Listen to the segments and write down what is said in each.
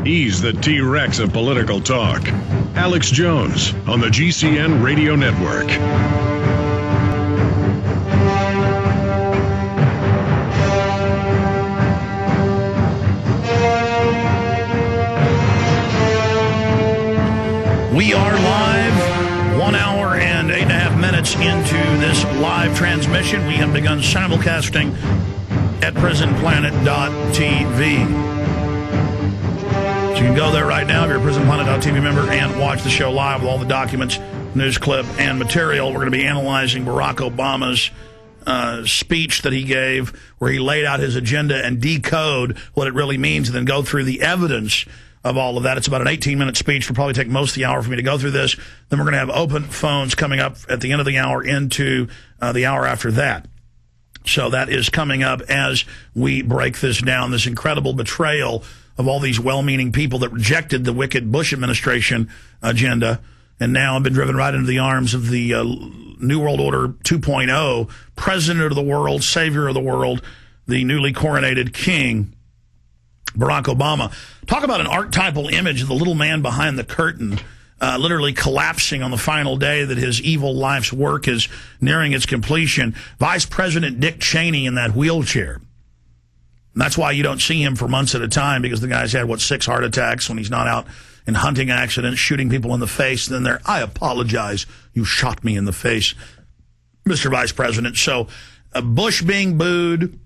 He's the T-Rex of political talk. Alex Jones on the GCN Radio Network. We are live, 1 hour and 8.5 minutes into this live transmission. We have begun simulcasting at prisonplanet.tv. So you can go there right now if you're a prisonplanet.tv member and watch the show live with all the documents, news clip, and material. We're going to be analyzing Barack Obama's speech that he gave, where he laid out his agenda and decode what it really means, and then go through the evidence of all of that. It's about an 18-minute speech. It'll probably take most of the hour for me to go through this. Then we're going to have open phones coming up at the end of the hour into the hour after that. So that is coming up as we break this down, this incredible betrayal of all these well-meaning people that rejected the wicked Bush administration agenda and now have been driven right into the arms of the New World Order 2.0, president of the world, savior of the world, the newly coronated king, Barack Obama. Talk about an archetypal image of the little man behind the curtain, literally collapsing on the final day that his evil life's work is nearing its completion. Vice President Dick Cheney in that wheelchair. And that's why you don't see him for months at a time, because the guy's had, 6 heart attacks when he's not out in hunting accidents, shooting people in the face. And then I apologize, you shot me in the face, Mr. Vice President. So Bush being booed,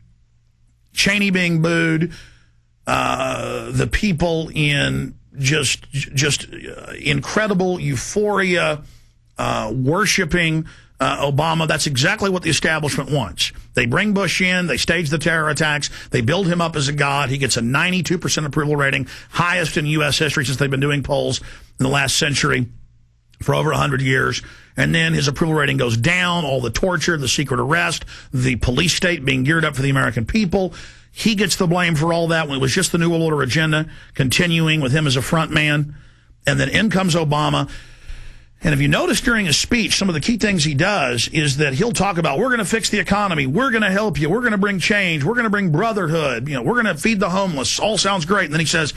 Cheney being booed, the people in just incredible euphoria, worshiping Obama. That's exactly what the establishment wants. They bring Bush in, they stage the terror attacks, they build him up as a god. He gets a 92% approval rating, highest in U.S. history since they've been doing polls in the last century for over 100 years. And then his approval rating goes down, all the torture, the secret arrest, the police state being geared up for the American people. He gets the blame for all that when it was just the New World Order agenda, continuing with him as a front man. And then in comes Obama. And if you notice during his speech, some of the key things he does is that he'll talk about, we're going to fix the economy, we're going to help you, we're going to bring change, we're going to bring brotherhood, we're going to feed the homeless. All sounds great. And then he says,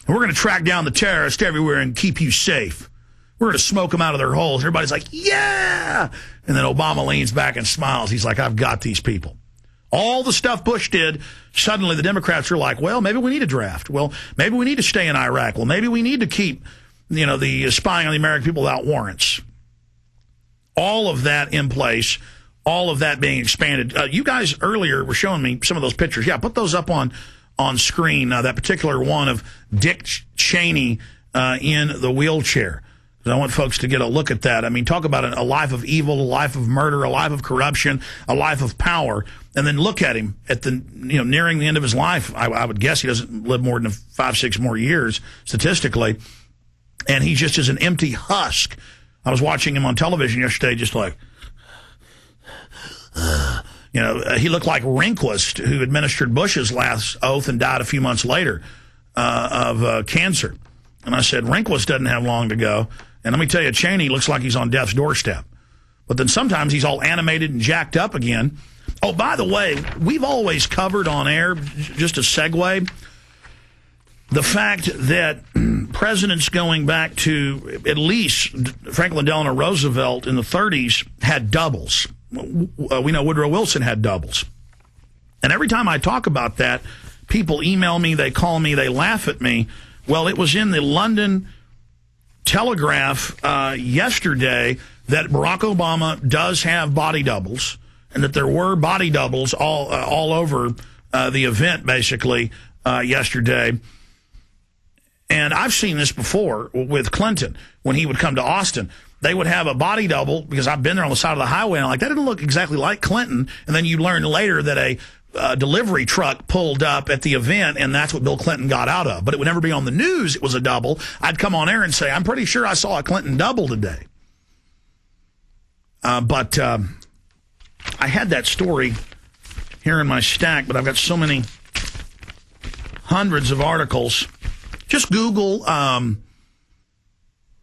we're going to track down the terrorists everywhere and keep you safe. We're going to smoke them out of their holes. Everybody's like, yeah. And then Obama leans back and smiles. He's like, I've got these people. All the stuff Bush did, suddenly the Democrats are like, well, maybe we need a draft. Well, maybe we need to stay in Iraq. Well, maybe we need to keep, the spying on the American people without warrants. All of that in place, all of that being expanded. You guys earlier were showing me some of those pictures. Yeah, put those up on screen, that particular one of Dick Cheney in the wheelchair. I want folks to get a look at that. I mean, talk about a life of evil, a life of murder, a life of corruption, a life of power. And then look at him at the, nearing the end of his life. I would guess he doesn't live more than 5-6 more years statistically. And he just is an empty husk. I was watching him on television yesterday, just like, he looked like Rehnquist, who administered Bush's last oath and died a few months later of cancer. And I said, Rehnquist doesn't have long to go. And let me tell you, Cheney looks like he's on death's doorstep. But then sometimes he's all animated and jacked up again. Oh, by the way, we've always covered on air, just a segue, the fact that presidents going back to at least Franklin Delano Roosevelt in the 30s had doubles. We know Woodrow Wilson had doubles. And every time I talk about that, people email me, they call me, they laugh at me. Well, it was in the London Telegraph yesterday that Barack Obama does have body doubles, and that there were body doubles all over the event, basically, yesterday. And I've seen this before with Clinton. When he would come to Austin, they would have a body double, because I've been there on the side of the highway, and I'm like, that didn't look exactly like Clinton. And then you learn later that a delivery truck pulled up at the event, and that's what Bill Clinton got out of. But it would never be on the news it was a double. I'd come on air and say, I'm pretty sure I saw a Clinton double today. But I had that story here in my stack, but I've got so many hundreds of articles. Just Google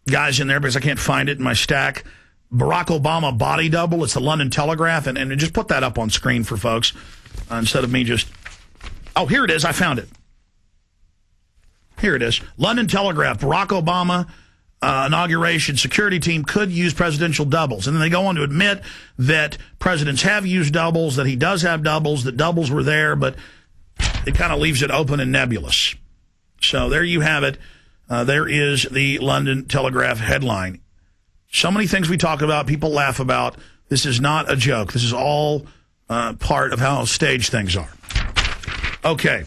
guys in there, because I can't find it in my stack. Barack Obama body double. It's the London Telegraph. And just put that up on screen for folks instead of me just Oh, here it is. I found it. Here it is. London Telegraph, Barack Obama inauguration security team could use presidential doubles. And then they go on to admit that presidents have used doubles, that he does have doubles, that doubles were there, but it kind of leaves it open and nebulous. So there you have it. There is the London Telegraph headline. So many things we talk about, people laugh about. This is not a joke. This is all part of how staged things are. Okay.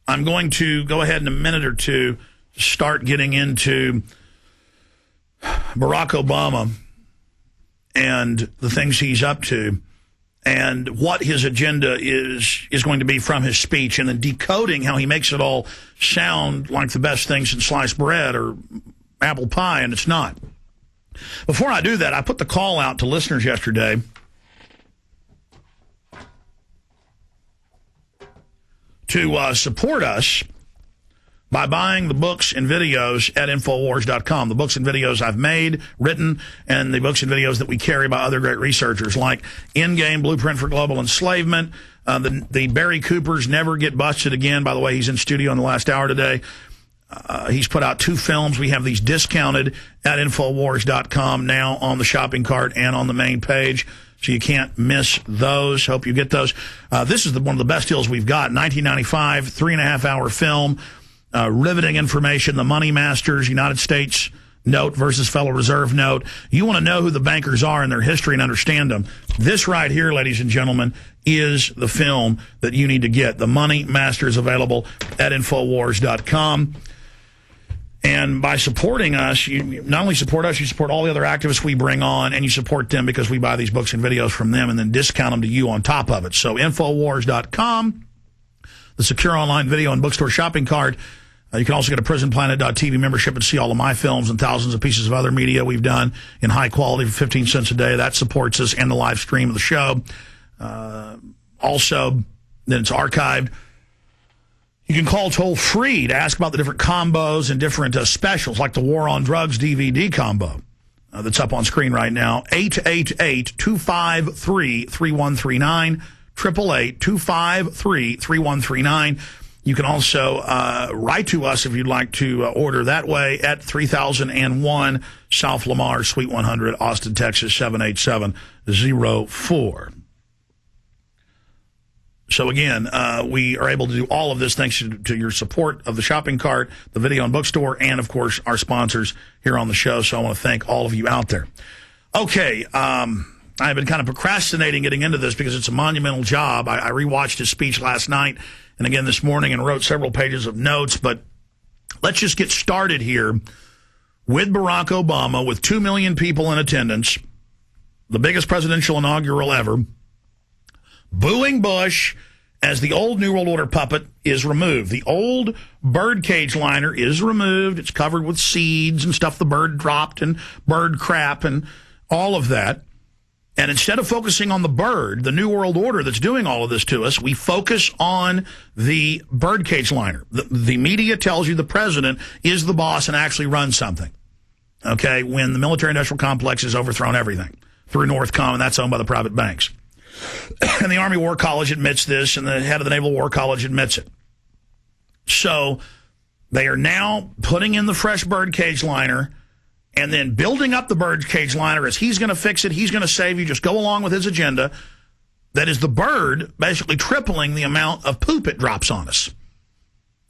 I'm going to go ahead in a minute or two start getting into Barack Obama and the things he's up to and what his agenda is going to be from his speech, and then decoding how he makes it all sound like the best thing since sliced bread or apple pie, and it's not. Before I do that, I put the call out to listeners yesterday to support us by buying the books and videos at Infowars.com. The books and videos I've made, written, and the books and videos that we carry by other great researchers like Endgame, Blueprint for Global Enslavement, the Barry Coopers Never Get Busted Again. By the way, he's in studio in the last hour today. He's put out 2 films. We have these discounted at Infowars.com now on the shopping cart and on the main page. So you can't miss those. Hope you get those. This is one of the best deals we've got. 1995, 3.5-hour film, riveting information. The Money Masters, United States note versus Federal Reserve note. You want to know who the bankers are and their history and understand them. This right here, ladies and gentlemen, is the film that you need to get. The Money Masters, available at Infowars.com. And by supporting us, you not only support us, you support all the other activists we bring on, and you support them because we buy these books and videos from them and then discount them to you on top of it. So Infowars.com, the secure online video and bookstore shopping cart. You can also get a PrisonPlanet.tv membership and see all of my films and thousands of pieces of other media we've done in high quality for 15 cents a day. That supports us and the live stream of the show. Also, then it's archived. You can call toll-free to ask about the different combos and different specials, like the War on Drugs DVD combo that's up on screen right now. 888-253-3139, 888-253-3139. You can also write to us if you'd like to order that way at 3001 South Lamar, Suite 100, Austin, Texas, 78704. So again, we are able to do all of this thanks to your support of the shopping cart, the video and bookstore, and, of course, our sponsors here on the show. So I want to thank all of you out there. Okay, I've been kind of procrastinating getting into this because it's a monumental job. I rewatched his speech last night and again this morning and wrote several pages of notes. But let's just get started here with Barack Obama, with 2 million people in attendance, the biggest presidential inaugural ever, booing Bush as the old New World Order puppet is removed. The old birdcage liner is removed. It's covered with seeds and stuff the bird dropped and bird crap and all of that. And instead of focusing on the bird, the New World Order that's doing all of this to us, we focus on the birdcage liner. The media tells you the president is the boss and actually runs something, okay, when the military-industrial complex has overthrown everything through Northcom, and that's owned by the private banks. And the Army War College admits this, and the head of the Naval War College admits it. So they are now putting in the fresh birdcage liner and then building up the birdcage liner as he's going to fix it, he's going to save you, just go along with his agenda. That is the bird basically tripling the amount of poop it drops on us.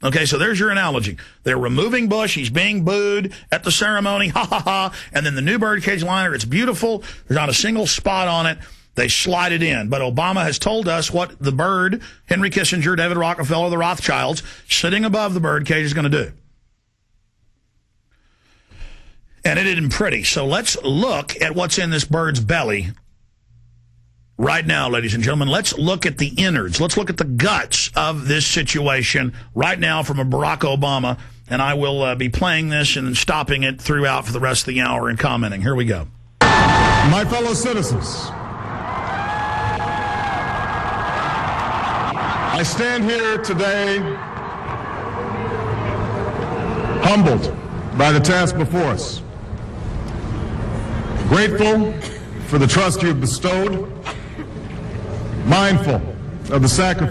Okay, so there's your analogy. They're removing Bush. He's being booed at the ceremony. Ha, ha, ha. And then the new birdcage liner, it's beautiful. There's not a single spot on it. They slide it in. But Obama has told us what the bird, Henry Kissinger, David Rockefeller, the Rothschilds, sitting above the birdcage is going to do. And it isn't pretty. So let's look at what's in this bird's belly right now, ladies and gentlemen. Let's look at the innards. Let's look at the guts of this situation right now from a Barack Obama. And I will be playing this and then stopping it throughout for the rest of the hour and commenting. Here we go. My fellow citizens, I stand here today humbled by the task before us, grateful for the trust you've bestowed, mindful of the sacrifice